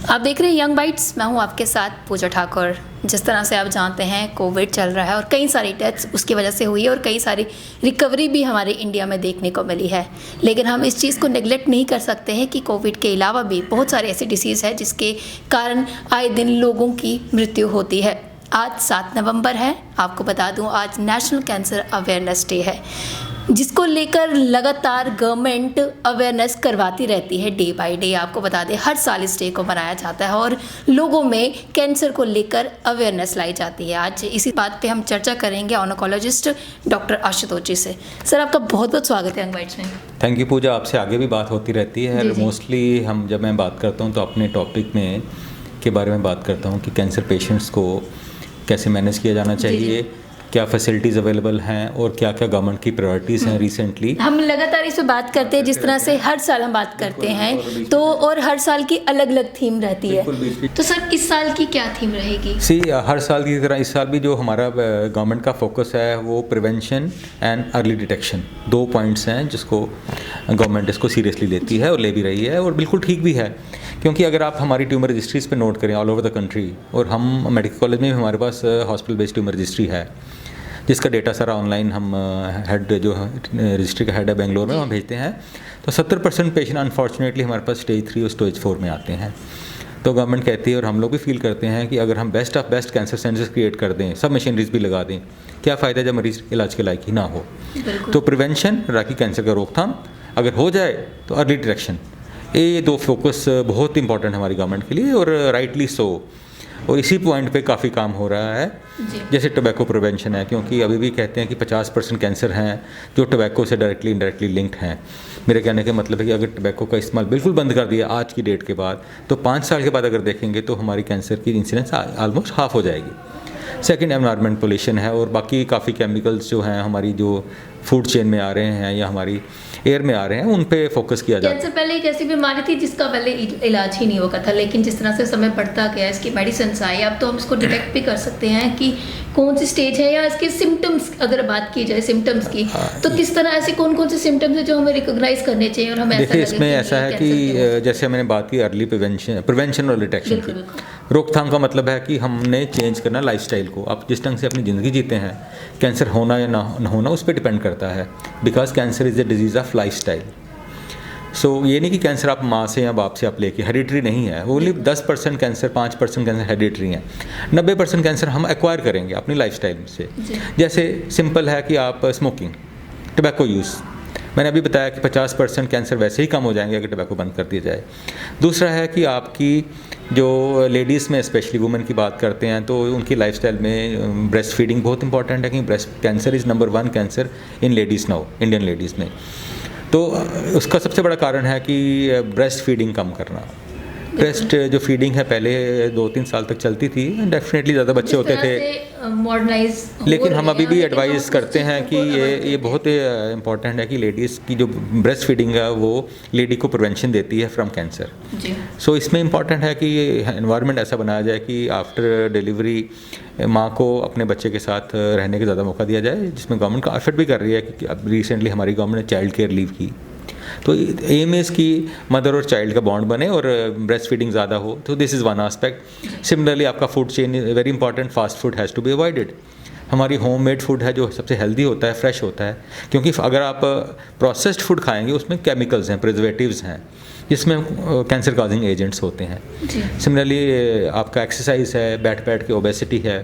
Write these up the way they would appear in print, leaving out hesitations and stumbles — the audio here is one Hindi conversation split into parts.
आप देख रहे हैं यंग बाइट्स, मैं हूं आपके साथ पूजा ठाकुर। जिस तरह से आप जानते हैं कोविड चल रहा है और कई सारी डेथ्स उसकी वजह से हुई है और कई सारी रिकवरी भी हमारे इंडिया में देखने को मिली है। लेकिन हम इस चीज़ को नेगलेक्ट नहीं कर सकते हैं कि कोविड के अलावा भी बहुत सारे ऐसे डिसीज़ है जिसके कारण आए दिन लोगों की मृत्यु होती है। आज 7 नवंबर है, आपको बता दूं आज नेशनल कैंसर अवेयरनेस डे है, जिसको लेकर लगातार गवर्नमेंट अवेयरनेस करवाती रहती है डे बाय डे। आपको बता दें हर साल इस डे को मनाया जाता है और लोगों में कैंसर को लेकर अवेयरनेस लाई जाती है। आज इसी बात पे हम चर्चा करेंगे ऑन्कोलॉजिस्ट डॉक्टर आशुतोष जी से। सर, आपका बहुत बहुत स्वागत है यंग बाइट्स में। थैंक यू पूजा, आपसे आगे भी बात होती रहती है। मोस्टली जब मैं बात करता हूँ तो अपने टॉपिक में के बारे में बात करता हूँ कि कैंसर पेशेंट्स को कैसे मैनेज किया जाना चाहिए, क्या फैसिलिटीज़ अवेलेबल हैं और क्या क्या गवर्नमेंट की प्रायोरिटीज़ हैं। रिसेंटली हम लगातार इस पे बात करते हैं, जिस तरह से हर साल हम बात करते हैं तो और हर साल की अलग अलग थीम रहती है। तो सर, इस साल की क्या थीम रहेगी? हर साल की तरह इस साल भी जो हमारा गवर्नमेंट का फोकस है वो prevention and early detection, 2 points हैं जिसको गवर्नमेंट इसको सीरियसली लेती है और ले भी रही है और बिल्कुल ठीक भी है। क्योंकि अगर आप हमारी ट्यूमर रजिस्ट्रीज़ पे नोट करें ऑल ओवर द कंट्री, और हम मेडिकल कॉलेज में भी हमारे पास हॉस्पिटल बेस्ड ट्यूमर रजिस्ट्री है जिसका डेटा सारा ऑनलाइन हम हेड जो रजिस्ट्री का हेड है बेंगलोर में वहाँ भेजते हैं। तो 70% पेशेंट अनफॉर्चुनेटली हमारे पास स्टेज 3 और स्टेज 4 में आते हैं। तो गवर्नमेंट कहती है और हम लोग भी फील करते हैं कि अगर हम best of best cancer centres create कर दें, सब मशीनरीज भी लगा दें, क्या फ़ायदा जब मरीज़ इलाज के लायक ही ना हो। तो प्रिवेंशन, राखी कैंसर का रोकथाम, अगर हो जाए तो अर्ली डिटेक्शन, ये 2 फोकस बहुत इंपॉर्टेंट है हमारी गवर्नमेंट के लिए और राइटली सो। और इसी पॉइंट पे काफ़ी काम हो रहा है। जैसे टोबैको प्रिवेंशन है, क्योंकि अभी भी कहते हैं कि 50% कैंसर हैं जो टोबैको से डायरेक्टली इनडायरेक्टली लिंक्ड हैं। मेरे कहने का मतलब है कि अगर टोबैको का इस्तेमाल बिल्कुल बंद कर दिया आज की डेट के बाद, तो 5 साल के बाद अगर देखेंगे तो हमारी कैंसर की इंसिडेंस ऑलमोस्ट हाफ हो जाएगी। सेकेंड, एनवायरनमेंट पोल्यूशन है और बाकी काफ़ी केमिकल्स जो हैं हमारी जो फूड चेन में आ रहे हैं या हमारी एयर में आ रहे हैं, उन पे फोकस किया जाता है। कैंसर पहले एक ऐसी बीमारी थी जिसका पहले इलाज ही नहीं होता था, लेकिन जिस तरह से समय बढ़ता गया, इसकी मेडिसिन आई, अब तो हम इसको डिटेक्ट भी कर सकते हैं कि कौन सी स्टेज है या इसके सिम्टम्स अगर बात की जाए सिम्टम्स की, तो किस तरह ऐसे कौन से सिम्टम्स है जो हमें रिकॉग्नाइज करने चाहिए और हमें देखिए इसमें ऐसा है कि जैसे मैंने बात की अर्ली प्रिवेंशन और डिटेक्शन की, रोकथाम का मतलब है कि हमने चेंज करना लाइफस्टाइल को। आप जिस ढंग से अपनी ज़िंदगी जीते हैं, कैंसर होना या ना होना उस पर डिपेंड करता है, because cancer is the disease of lifestyle. So ये नहीं कि कैंसर आप माँ से या बाप से आप लेके, हेरिडिटरी नहीं है। ओनली 10% कैंसर, 5% कैंसर हेरिडिटरी हैं। 90% कैंसर हम एक्वायर करेंगे अपनी लाइफस्टाइल से। जैसे सिंपल है कि आप स्मोकिंग, टबैको यूज़, मैंने अभी बताया कि 50% कैंसर वैसे ही कम हो जाएंगे अगर टबैको बंद कर दिया जाए। दूसरा है कि आपकी जो लेडीज़ में स्पेशली वुमेन की बात करते हैं तो उनकी लाइफस्टाइल में ब्रेस्ट फीडिंग बहुत इंपॉर्टेंट है, क्योंकि breast cancer is number 1 cancer in ladies now, Indian ladies में। तो उसका सबसे बड़ा कारण है कि ब्रेस्ट फीडिंग कम करना। ब्रेस्ट जो फीडिंग है पहले 2-3 साल तक चलती थी, डेफिनेटली ज़्यादा बच्चे होते थे, मॉडर्नाइज, लेकिन हम अभी भी एडवाइस करते हैं कि ये बहुत इंपॉर्टेंट है कि लेडीज़ की जो ब्रेस्ट फीडिंग है वो लेडी को प्रिवेंशन देती है फ्रॉम कैंसर। सो इसमें इंपॉर्टेंट है कि एनवायरनमेंट ऐसा बनाया जाए कि आफ्टर डिलीवरी माँ को अपने बच्चे के साथ रहने का ज़्यादा मौका दिया जाए, जिसमें गवर्नमेंट का एफर्ट भी कर रही है कि अब रिसेंटली हमारी गवर्नमेंट ने चाइल्ड केयर लीव की। तो एम इज़ की मदर और चाइल्ड का बॉन्ड बने और ब्रेस्ट फीडिंग ज़्यादा हो, तो this is one aspect. Similarly आपका food chain is very important, fast food has to be avoided. हमारी होम मेड फूड है जो सबसे हेल्दी होता है, फ्रेश होता है, क्योंकि अगर आप प्रोसेस्ड फूड खाएंगे उसमें केमिकल्स हैं, प्रिजर्वेटिव्स हैं, जिसमें कैंसर कॉजिंग एजेंट्स होते हैं। सिमिलरली आपका एक्सरसाइज है, बैठ के ओबेसिटी है,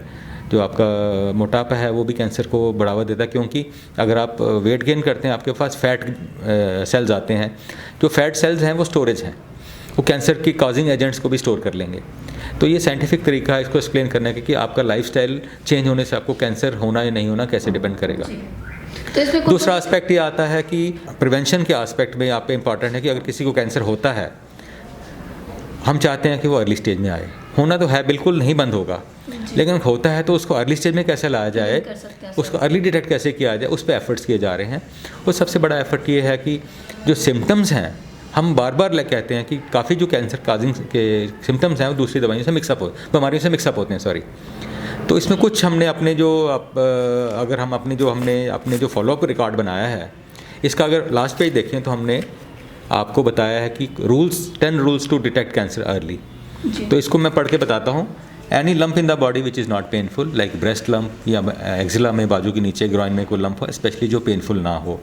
जो आपका मोटापा है वो भी कैंसर को बढ़ावा देता है, क्योंकि अगर आप वेट गेन करते हैं आपके पास फैट सेल्स आते हैं, जो फैट सेल्स हैं वो स्टोरेज हैं, वो कैंसर की कॉजिंग एजेंट्स को भी स्टोर कर लेंगे। तो ये साइंटिफिक तरीका है इसको एक्सप्लेन करने का कि आपका लाइफस्टाइल चेंज होने से आपको कैंसर होना या नहीं होना कैसे डिपेंड करेगा। तो दूसरा एस्पेक्ट ये आता है कि प्रिवेंशन के एस्पेक्ट में यहाँ पे इंपॉर्टेंट है कि अगर किसी को कैंसर होता है, हम चाहते हैं कि वो अर्ली स्टेज में आए। होना तो है, बिल्कुल नहीं बंद होगा, लेकिन होता है तो उसको अर्ली स्टेज में कैसे लाया जाए, उसको अर्ली डिटेक्ट कैसे किया जाए, उस पर एफर्ट्स किए जा रहे हैं। और सबसे बड़ा एफर्ट ये है कि जो सिम्टम्स हैं, हम बार बार कहते हैं कि काफ़ी जो कैंसर काजिंग के सिम्टम्स हैं वो दूसरी दवाइयों से मिक्सअप बीमारियों से मिक्सअप होते हैं, सॉरी। तो इसमें कुछ हमने अपने जो अगर हम अपने जो फॉलोअप रिकॉर्ड बनाया है, इसका अगर लास्ट पेज देखें तो हमने आपको बताया है कि 10 rules to detect cancer early. जी। तो इसको मैं पढ़ के बताता हूँ। Any lump in the body which is not painful, like breast lump या एक्जिला में बाजू के नीचे ग्रॉइन में कोई लंप हो, स्पेशली जो पेनफुल ना हो।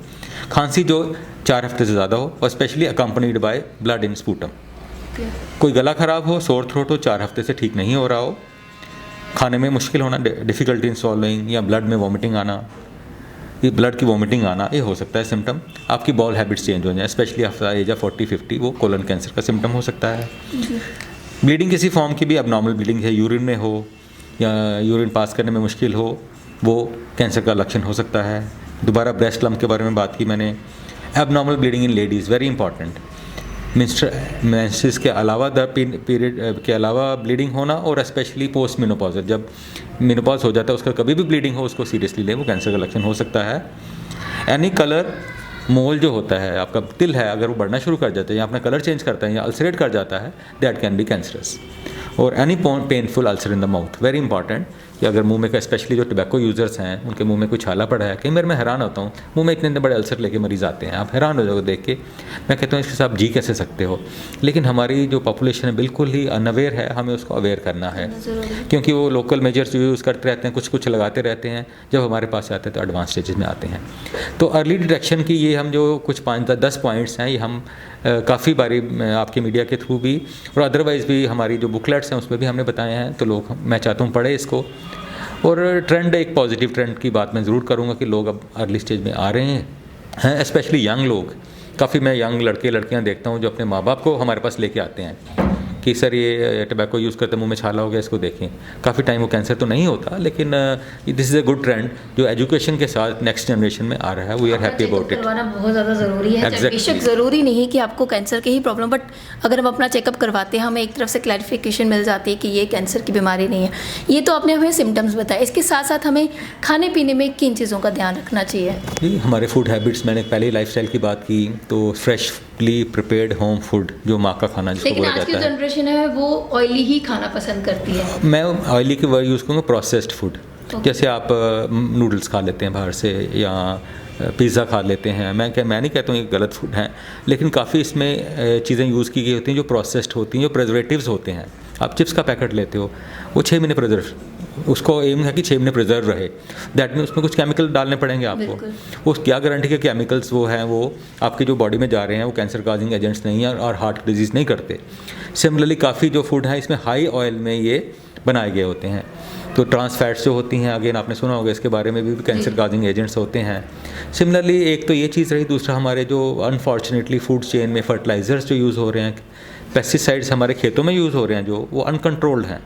खांसी जो 4 हफ्ते से ज़्यादा हो और specially accompanied by blood in sputum. कोई गला ख़राब हो, सोर थ्रोट हो, 4 हफ्ते से ठीक नहीं हो रहा हो, खाने में मुश्किल होना, डिफ़िकल्टी इन स्वॉलोइंग या ब्लड में वॉमिटिंग आना, ये ब्लड की वॉमिटिंग आना, ये हो सकता है सिम्टम। आपकी बॉल हैबिट्स चेंज हो जाए, स्पेशली आफ्टर एज ऑफ 40-50, वो कोलन कैंसर का सिम्टम हो सकता है। ब्लीडिंग किसी फॉर्म की भी एबनॉर्मल ब्लीडिंग है, यूरिन में हो या यूरिन पास करने में मुश्किल हो, वो कैंसर का लक्षण हो सकता है। दोबारा ब्रेस्ट लंप के बारे में बात की मैंने। Abnormal bleeding in ladies, very important. Menses के अलावा पीरियड के अलावा ब्लीडिंग होना, और स्पेशली पोस्ट मेनोपॉज, जब मेनोपॉज हो जाता है उसका कभी भी ब्लीडिंग हो, उसको सीरियसली लें, वो कैंसर का लक्षण हो सकता है। एनी कलर मोल जो होता है, आपका तिल है, अगर वो बढ़ना शुरू कर जाता है या अपना कलर चेंज करता है या अल्सरेट कर जाता है, दैट कैन बी कैंसरस। और any painful ulcer in the mouth, very important, कि अगर मुंह में का, स्पेशली जो टबैको यूज़र्स हैं उनके मुंह में कोई छाला पड़ा है, कई बार मैं हैरान होता हूँ, मुंह में इतने बड़े अल्सर लेके मरीज़ आते हैं, आप हैरान हो जाओगे देख के। मैं कहता हूँ इसके साथ आप जी कैसे सकते हो, लेकिन हमारी जो पॉपुलेशन है बिल्कुल ही अनअवेयर है, हमें उसको अवेयर करना है, क्योंकि वो लोकल मेजर्स यूज़ करते रहते हैं, कुछ कुछ लगाते रहते हैं, जब हमारे पास आते हैं तो एडवांस स्टेजेस में आते हैं। तो अर्ली डिटेक्शन की ये हम जो कुछ 5-10 पॉइंट्स हैं, ये हम काफ़ी बारी आपके मीडिया के थ्रू भी और अदरवाइज़ भी हमारी जो बुकलेट्स हैं उसमें भी हमने बताए हैं, तो लोग, मैं चाहता हूँ पढ़े इसको। और ट्रेंड, एक पॉजिटिव ट्रेंड की बात मैं ज़रूर करूँगा कि लोग अब अर्ली स्टेज में आ रहे हैं, स्पेशली यंग लोग। काफ़ी मैं यंग लड़के लड़कियाँ देखता हूँ जो अपने माँ बाप को हमारे पास लेके आते हैं कि सर ये टबैको यूज़ करते मुंह में छाला हो गया, इसको देखें। काफ़ी टाइम वो कैंसर तो नहीं होता, लेकिन this is a good trend जो एजुकेशन के साथ नेक्स्ट जनरेशन में आ रहा है। We are happy about it. करवाना बहुत ज़्यादा ज़रूरी है। बेशक ज़रूरी नहीं है कि आपको कैंसर की ही प्रॉब्लम, बट अगर हम अपना चेकअप करवाते हैं, हमें एक तरफ से क्लैरिफिकेशन मिल जाती है कि ये कैंसर की बीमारी नहीं है। ये तो आपने हमें सिम्टम्स बताए, इसके साथ साथ हमें खाने पीने में किन चीज़ों का ध्यान रखना चाहिए? जी, हमारे फूड हैबिट्स, मैंने पहले ही लाइफस्टाइल की बात की, तो फ्रेशली प्रिपेयर्ड होम फूड, जो माँ का खाना जिसको बोला जाता है। लेकिन आज की जनरेशन है वो ऑयली ही खाना पसंद करती है। मैं ऑयली के वर्ड यूज़ करूँगा, प्रोसेस्ड फूड। जैसे आप नूडल्स खा लेते हैं बाहर से या पिज़्ज़ा खा लेते हैं। मैं नहीं कहता हूँ ये गलत फूड है, लेकिन काफ़ी इसमें चीज़ें यूज़ की गई होती हैं जो प्रोसेस्ड होती हैं, जो प्रिजर्वेटिव्स होते हैं। आप चिप्स का पैकेट लेते हो, वो 6 महीने प्रिजर्व, उसको एम है कि 6 महीने प्रिजर्व रहे, दैट मीन उसमें कुछ केमिकल डालने पड़ेंगे आपको। वो क्या गारंटी के केमिकल्स वो हैं, वो आपकी जो बॉडी में जा रहे हैं वो कैंसर काजिंग एजेंट्स नहीं है और हार्ट डिजीज़ नहीं करते। सिमिलरली काफ़ी जो फूड है इसमें हाई ऑयल में ये बनाए गए होते हैं। तो ट्रांस फैट्स जो होती हैं, अगेन आपने सुना होगा, इसके बारे में भी कैंसर काजिंग एजेंट्स होते हैं। सिमिलरली एक तो ये चीज़ रही, दूसरा हमारे जो अनफॉर्चुनेटली फूड चेन में फर्टिलाइज़र्स जो यूज़ हो रहे हैं, पेस्टिसाइड्स हमारे खेतों में यूज़ हो रहे हैं, जो वो अनकंट्रोल्ड हैं,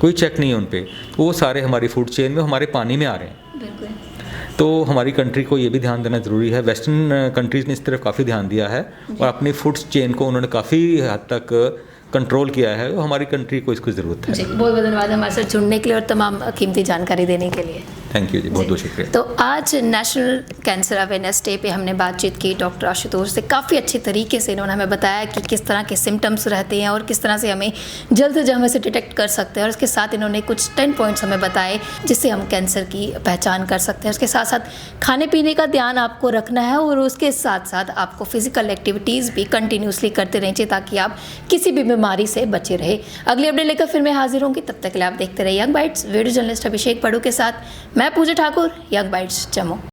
कोई चेक नहीं है उन पे, वो सारे हमारी फूड चेन में, हमारे पानी में आ रहे हैं। बिल्कुल। तो हमारी कंट्री को ये भी ध्यान देना ज़रूरी है। वेस्टर्न कंट्रीज़ ने इस तरफ काफ़ी ध्यान दिया है और अपनी फूड चेन को उन्होंने काफ़ी हद तक कंट्रोल किया है, तो हमारी कंट्री को इसको ज़रूरत है। जी, बहुत बहुत धन्यवाद हमारे साथ जुड़ने के लिए और तमाम कीमती जानकारी देने के लिए। थैंक यू जी, बहुत बहुत शुक्रिया। तो आज नेशनल कैंसर अवेयरनेस डे पे हमने बातचीत की डॉक्टर आशुतोष से। काफ़ी अच्छे तरीके से इन्होंने हमें बताया कि किस तरह के सिम्टम्स रहते हैं और किस तरह से हमें जल्द से जल्द हम इसे डिटेक्ट कर सकते हैं, और इसके साथ इन्होंने कुछ 10 पॉइंट्स हमें बताए जिससे हम कैंसर की पहचान कर सकते हैं। उसके साथ साथ खाने पीने का ध्यान आपको रखना है और उसके साथ साथ आपको फिजिकल एक्टिविटीज़ भी कंटिन्यूसली करते रहना चाहिए ताकि आप किसी भी बीमारी से बचे रहे। अगली अपडेट लेकर फिर मैं हाजिर होंगी, तब तक के लिए आप देखते रहिए यंग बाइट्स। वीडियो जर्नलिस्ट अभिषेक पड़ू के साथ मैं पूजा ठाकुर, यंग बाइट्स जम्मू।